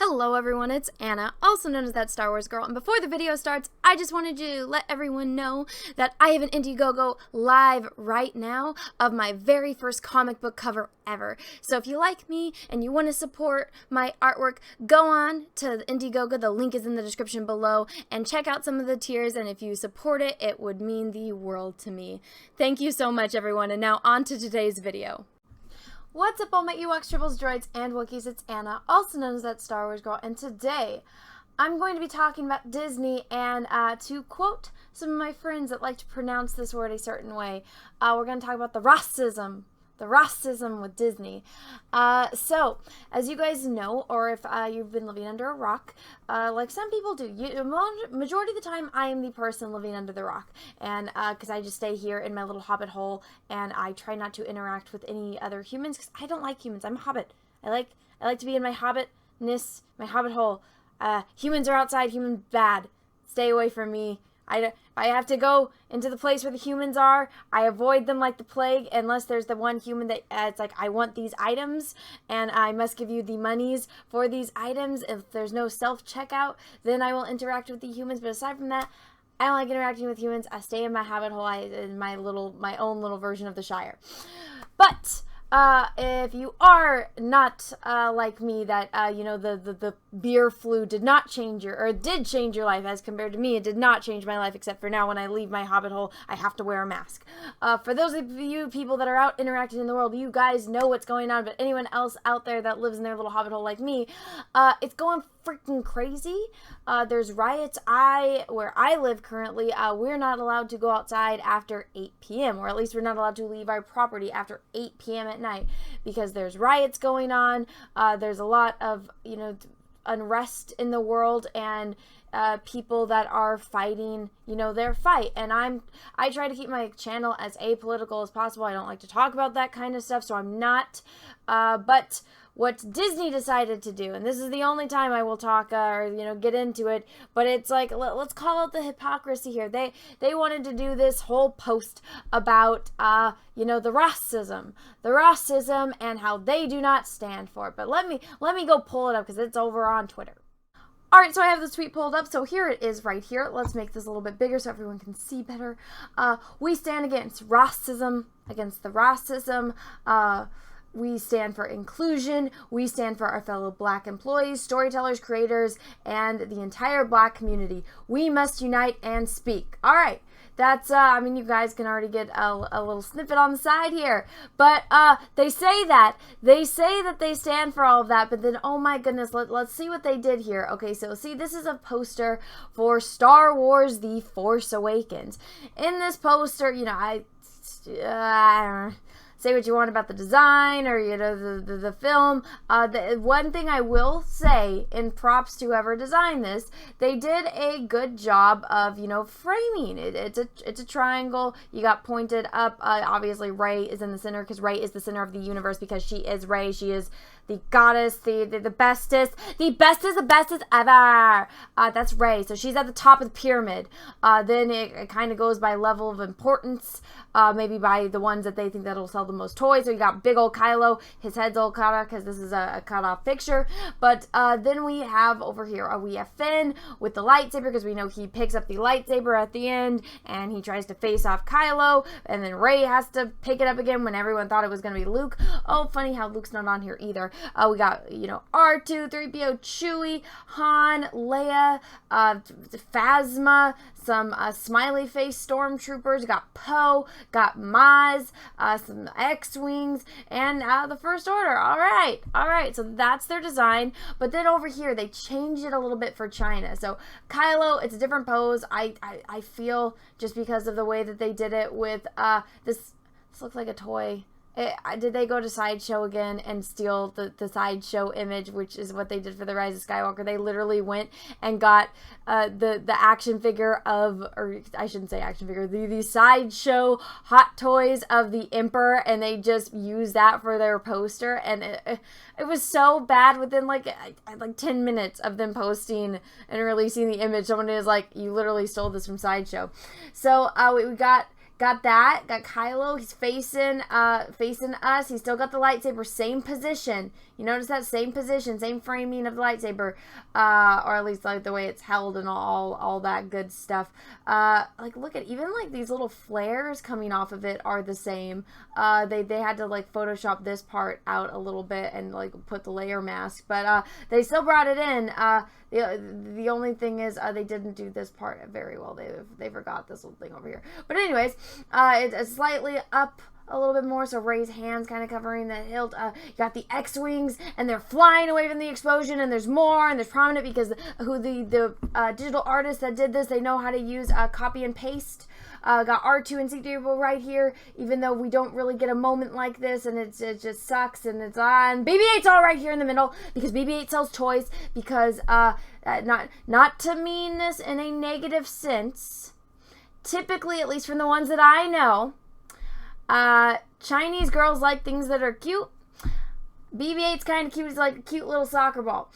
Hello everyone, it's Anna, also known as That Star Wars Girl, and before the video starts, I just wanted to let everyone know that I have an Indiegogo live right now of my very first comic book cover ever. So if you like me and you want to support my artwork, go on to the Indiegogo, the link is in the description below, and check out some of the tiers, and if you support it, it would mean the world to me. Thank you so much everyone, and now on to today's video. What's up all my Ewoks, Tribbles, Droids, and Wookiees, it's Anna, also known as That Star Wars Girl, and today I'm going to be talking about Disney, and to quote some of my friends that like to pronounce this word a certain way, we're going to talk about the raw-sism with Disney. So, as you guys know, or if you've been living under a rock, like some people do, majority of the time I am the person living under the rock, and because I just stay here in my little hobbit hole, and I try not to interact with any other humans, because I don't like humans. I'm a hobbit. I like to be in my hobbitness, my hobbit hole. Humans are outside, humans bad. Stay away from me. If I have to go into the place where the humans are, I avoid them like the plague, unless there's the one human that it's like, I want these items, and I must give you the monies for these items. If there's no self-checkout, then I will interact with the humans, but aside from that, I don't like interacting with humans. I stay in my hobbit hole, in my own little version of the Shire. But if you are not like me, that you know, the beer flu did not change did change your life, as compared to me, it did not change my life, except for now when I leave my hobbit hole, I have to wear a mask. For those of you people that are out interacting in the world, you guys know what's going on, but anyone else out there that lives in their little hobbit hole like me, it's going freaking crazy. There's riots. Where I live currently, we're not allowed to go outside after 8 p.m. or at least we're not allowed to leave our property after 8 p.m. at night, because there's riots going on. There's a lot of, you know, unrest in the world, and people that are fighting, you know, their fight. And I try to keep my channel as apolitical as possible. I don't like to talk about that kind of stuff, so I'm not. But what Disney decided to do, and this is the only time I will talk or, you know, get into it, but it's like, let's call it the hypocrisy here. They wanted to do this whole post about, you know, the raw-sism and how they do not stand for it. But let me go pull it up, because it's over on Twitter. Alright, so I have this tweet pulled up, so here it is right here. Let's make this a little bit bigger so everyone can see better. We stand against raw-sism, against the raw-sism. We stand for inclusion. We stand for our fellow Black employees, storytellers, creators, and the entire Black community. We must unite and speak. All right. That's, I mean, you guys can already get a little snippet on the side here. But they say that they stand for all of that, but then, oh my goodness, let's see what they did here. Okay, so see, this is a poster for Star Wars The Force Awakens. In this poster, you know, I don't know. Say what you want about the design or, you know, the film. The one thing I will say, in props to whoever designed this, they did a good job of, you know, framing it. It's a triangle. You got pointed up. Obviously, Rey is in the center, because Rey is the center of the universe, because she is Rey. She is the goddess, the bestest ever. That's Rey. So she's at the top of the pyramid. Then it kind of goes by level of importance, maybe by the ones that they think that'll sell the most toys. So you got big old Kylo. His head's all cut off, because this is a cut off picture. But then we have over here, we have Finn with the lightsaber, because we know he picks up the lightsaber at the end, and he tries to face off Kylo, and then Rey has to pick it up again when everyone thought it was going to be Luke. Oh, funny how Luke's not on here either. We got, you know, R2, 3PO, Chewie, Han, Leia, Phasma, some smiley face stormtroopers, got Poe, got Maz, some X-Wings, and the First Order. All right, so that's their design. But then over here, they changed it a little bit for China. So Kylo, it's a different pose. I feel, just because of the way that they did it with this looks like a toy. Did they go to Sideshow again and steal the Sideshow image, which is what they did for the Rise of Skywalker? They literally went and got the action figure of, or I shouldn't say action figure, the Sideshow Hot Toys of the Emperor, and they just used that for their poster, and it was so bad. Within like 10 minutes of them posting and releasing the image, someone is like, you literally stole this from Sideshow. So we got got that. Got Kylo. He's facing us. He's still got the lightsaber. Same position. You notice that? Same position. Same framing of the lightsaber. Or at least like the way it's held and all that good stuff. Like look at even like these little flares coming off of it are the same. They had to like Photoshop this part out a little bit and like put the layer mask. But they still brought it in. The only thing is they didn't do this part very well. They forgot this little thing over here. But anyways, it's slightly up a little bit more, so Rey's hands kind of covering the hilt. You got the X-Wings, and they're flying away from the explosion, and there's more, and there's prominent because the digital artist that did this, they know how to use copy and paste. Got R2 and C3PO right here, even though we don't really get a moment like this, and it just sucks, and it's on. BB-8's all right here in the middle, because BB-8 sells toys, because, not to mean this in a negative sense, typically, at least from the ones that I know, Chinese girls like things that are cute. BB-8's kind of cute. It's like a cute little soccer ball.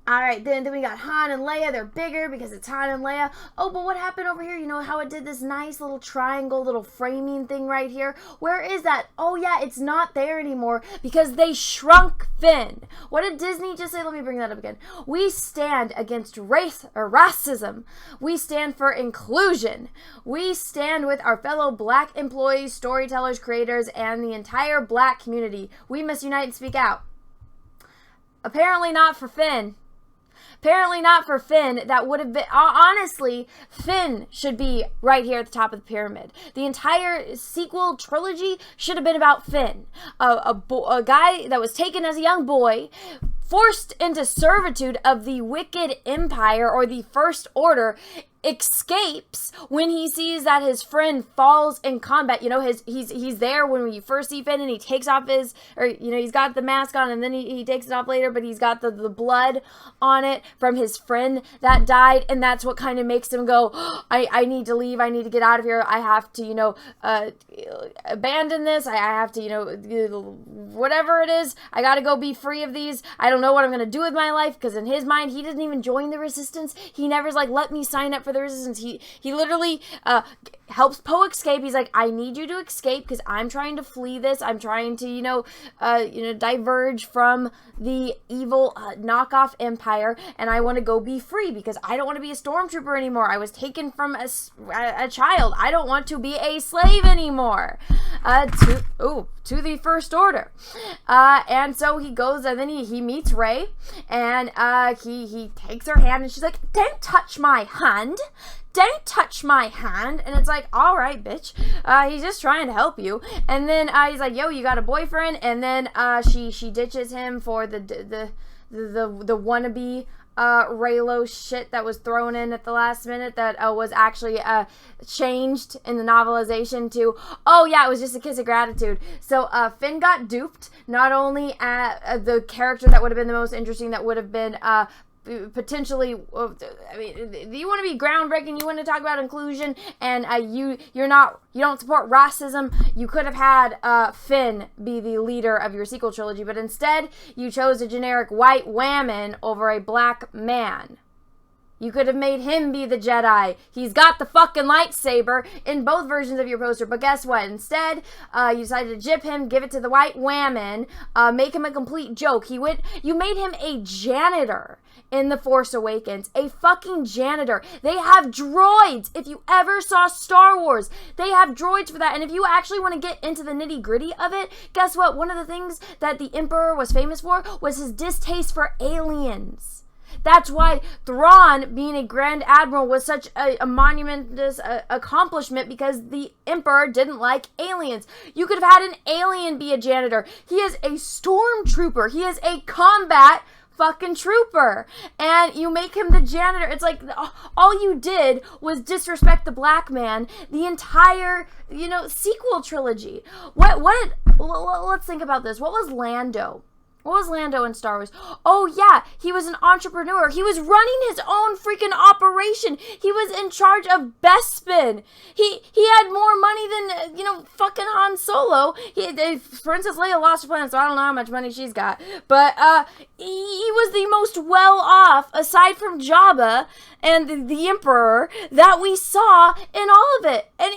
Alright, then we got Han and Leia. They're bigger because it's Han and Leia. Oh, but what happened over here? You know how it did this nice little triangle, little framing thing right here? Where is that? Oh, yeah, it's not there anymore because they shrunk Finn. What did Disney just say? Let me bring that up again. We stand against racism. We stand for inclusion. We stand with our fellow black employees, storytellers, creators, and the entire black community. We must unite and speak out. Apparently not for Finn. Apparently not for Finn. That would have been, honestly, Finn should be right here at the top of the pyramid. The entire sequel trilogy should have been about Finn. A guy that was taken as a young boy, forced into servitude of the wicked empire or the First Order, escapes when he sees that his friend falls in combat. You know, he's there when you first see Finn, and he takes off his, or you know, he's got the mask on, and then he takes it off later, but he's got the blood on it from his friend that died, and that's what kind of makes him go, oh, I need to leave, I need to get out of here, I have to, you know, abandon this, I have to, you know, whatever it is, I gotta go be free of these, I don't know what I'm gonna do with my life, because in his mind, he doesn't even join the resistance. He never's like, let me sign up for the resistance. He literally helps Poe escape. He's like, I need you to escape because I'm trying to flee this. I'm trying to, diverge from the evil knockoff empire, and I want to go be free because I don't want to be a stormtrooper anymore. I was taken from a child. I don't want to be a slave anymore. To the First Order. And so he goes, and then he meets Rey, and he takes her hand, and she's like, don't touch my hand. Don't touch my hand. And it's like, all right, bitch. He's just trying to help you. And then he's like, yo, you got a boyfriend? And then she ditches him for the wannabe Reylo shit that was thrown in at the last minute that was actually changed in the novelization to, oh yeah, it was just a kiss of gratitude. So Finn got duped. Not only the character that would have been the most interesting, that would have been potentially, I mean, you want to be groundbreaking, you want to talk about inclusion, and you don't support racism, you could have had Finn be the leader of your sequel trilogy, but instead you chose a generic white whammon over a black man. You could have made him be the Jedi. He's got the fucking lightsaber in both versions of your poster. But guess what? Instead, you decided to jip him, give it to the white whammon, make him a complete joke. You made him a janitor in The Force Awakens. A fucking janitor. They have droids. If you ever saw Star Wars, they have droids for that. And if you actually want to get into the nitty-gritty of it, guess what? One of the things that the Emperor was famous for was his distaste for aliens. That's why Thrawn being a Grand Admiral was such a monumentous accomplishment, because the Emperor didn't like aliens. You could have had an alien be a janitor. He is a stormtrooper. He is a combat fucking trooper, and you make him the janitor. It's like all you did was disrespect the black man the entire, sequel trilogy. Let's think about this. What was Lando? What was Lando in Star Wars? Oh, yeah, he was an entrepreneur. He was running his own freaking operation. He was in charge of Bespin. He had more money than, fucking Han Solo. Princess Leia lost her planet, so I don't know how much money she's got. But he was the most well-off, aside from Jabba and the Emperor, that we saw in all of it. And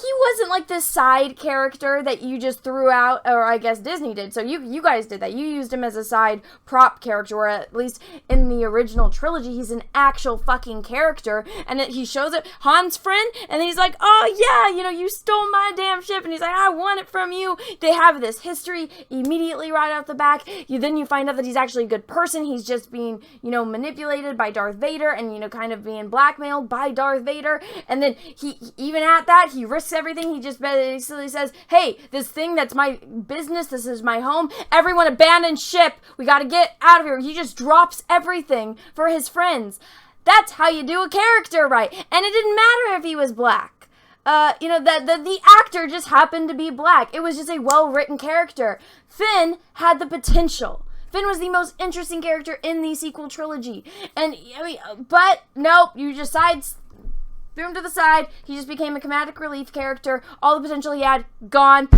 he wasn't like this side character that you just threw out, or I guess Disney did. So you guys did that. You used him as a side prop character, or at least in the original trilogy, he's an actual fucking character. And he shows it, Han's friend, and he's like, oh yeah, you know, you stole my damn ship. And he's like, I want it from you. They have this history immediately right out the back. Then you find out that he's actually a good person. He's just being, you know, manipulated by Darth Vader and, you know, kind of being blackmailed by Darth Vader. And then he, even at that, he risks everything. He just basically says, hey, this thing that's my business, this is my home, everyone abandon ship, we gotta get out of here. He just drops everything for his friends. That's how you do a character right. And it didn't matter if he was black. You know, the actor just happened to be black. It was just a well-written character. Finn had the potential. Finn was the most interesting character in the sequel trilogy. And, I mean, but, nope, you just threw him to the side. He just became a comedic relief character. All the potential he had, gone.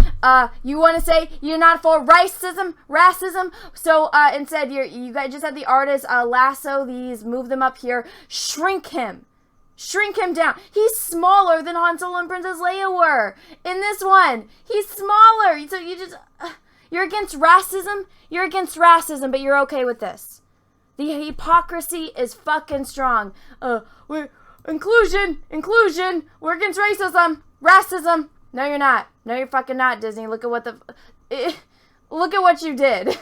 You want to say you're not for racism? So, instead, you guys just had the artist lasso these, move them up here, shrink him down. He's smaller than Han Solo and Princess Leia were in this one. He's smaller. So you just... You're against racism? You're against racism, but you're okay with this. The hypocrisy is fucking strong. Inclusion. We're against racism. No, you're not. No, you're fucking not, Disney. Look at what look at what you did.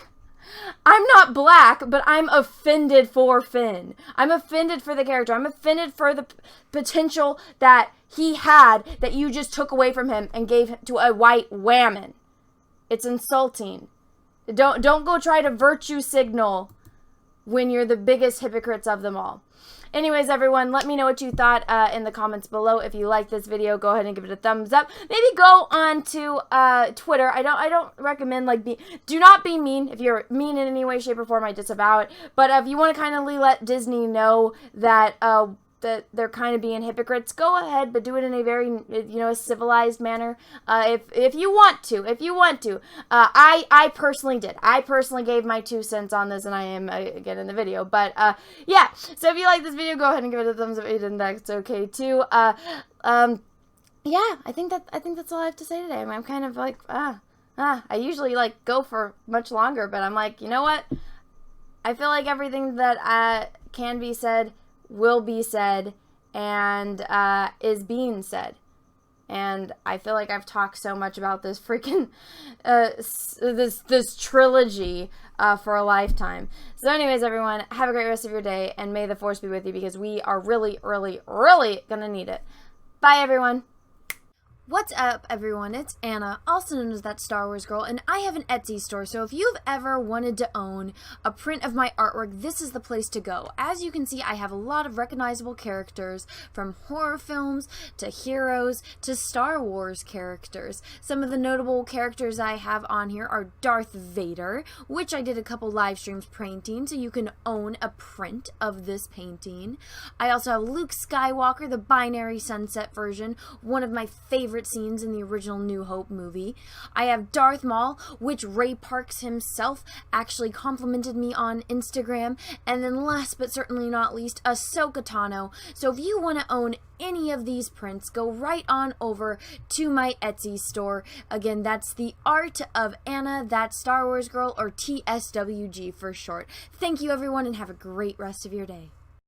I'm not black, but I'm offended for Finn. I'm offended for the character. I'm offended for the potential that he had that you just took away from him and gave to a white whammon. It's insulting. Don't go try to virtue signal when you're the biggest hypocrites of them all. Anyways, everyone, let me know what you thought in the comments below. If you like this video, go ahead and give it a thumbs up. Maybe go on to Twitter. I don't recommend, like, do not be mean. If you're mean in any way, shape, or form, I disavow it. But if you want to kind of let Disney know that that they're kind of being hypocrites, go ahead, but do it in a very, you know, a civilized manner. If you want to. I personally did. I personally gave my 2 cents on this, and I am, again, in the video. But, yeah. So if you like this video, go ahead and give it a thumbs up. If you didn't, that's okay, too. Yeah, I think that's all I have to say today. I'm kind of like, I usually, like, go for much longer, but I'm like, you know what? I feel like everything that can be said will be said and is being said. And I feel like I've talked so much about this freaking this trilogy for a lifetime. So anyways, everyone, have a great rest of your day, and may the force be with you, because we are really gonna need it. Bye, everyone. What's up, everyone? It's Anna, also known as That Star Wars Girl, and I have an Etsy store, so if you've ever wanted to own a print of my artwork, this is the place to go. As you can see, I have a lot of recognizable characters, from horror films to heroes to Star Wars characters. Some of the notable characters I have on here are Darth Vader, which I did a couple live streams painting, so you can own a print of this painting. I also have Luke Skywalker, the binary sunset version, one of my favorite scenes in the original New Hope movie. I have Darth Maul, which Ray Parks himself actually complimented me on Instagram. And then last but certainly not least, Ahsoka Tano. So if you want to own any of these prints, go right on over to my Etsy store. Again, that's The Art of Anna, That Star Wars Girl, or TSWG for short. Thank you, everyone, and have a great rest of your day.